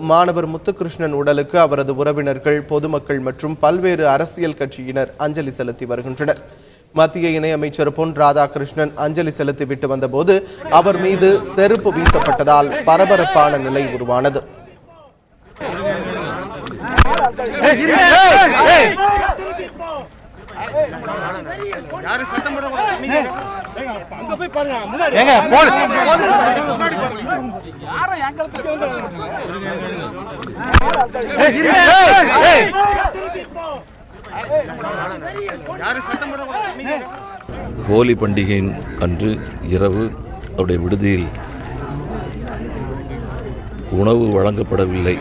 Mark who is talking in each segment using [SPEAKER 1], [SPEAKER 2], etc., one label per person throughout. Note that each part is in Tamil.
[SPEAKER 1] மாணவர் முத்துகிருஷ்ணன் உடலுக்கு அவரது உறவினர்கள், பொதுமக்கள் மற்றும் பல்வேறு அரசியல் கட்சியினர் அஞ்சலி செலுத்தி வருகின்றனர். மத்திய இணையமைச்சர் பொன் ராதாகிருஷ்ணன் அஞ்சலி செலுத்திவிட்டு வந்தபோது அவர் மீது செருப்பு வீசப்பட்டதால் பரபரப்பான நிலை உருவானது.
[SPEAKER 2] ஹோலி பண்டிகையின் அன்று இரவு அவருடைய விடுதியில் உணவு வழங்கப்படவில்லை.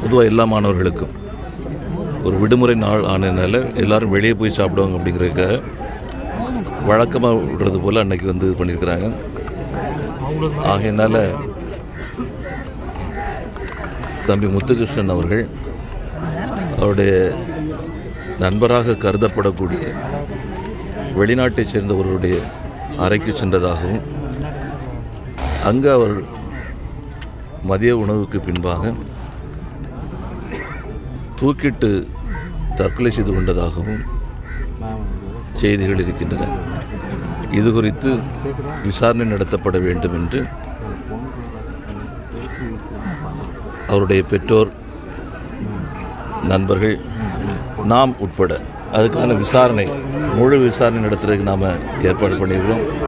[SPEAKER 2] பொதுவாக எல்லா மாணவர்களுக்கும் ஒரு விடுமுறை நாள் ஆனதுனால எல்லாரும் வெளியே போய் சாப்பிடுவாங்க அப்படிங்கிறதுக்காக வழக்கமாக விடுறது போல் அன்னைக்கு வந்து இது பண்ணியிருக்கிறாங்க. ஆகையினால தம்பி முத்துகிருஷ்ணன் அவர்கள் அவருடைய நண்பராக கருதப்படக்கூடிய வெளிநாட்டைச் சேர்ந்த ஒருவருடைய அறைக்கு சென்றதாகவும் அங்கு அவர் மதிய உணவுக்கு பின்பாக தூக்கிட்டு தற்கொலை செய்து கொண்டதாகவும் செய்திகள் இருக்கின்றன. இது குறித்து விசாரணை நடத்தப்பட வேண்டும் என்று அவருடைய பெற்றோர், நண்பர்கள், நாம் உட்பட அதுக்கான முழு விசாரணை நடத்துறதுக்கு நாம் ஏற்பாடு பண்ணியிருக்கிறோம்.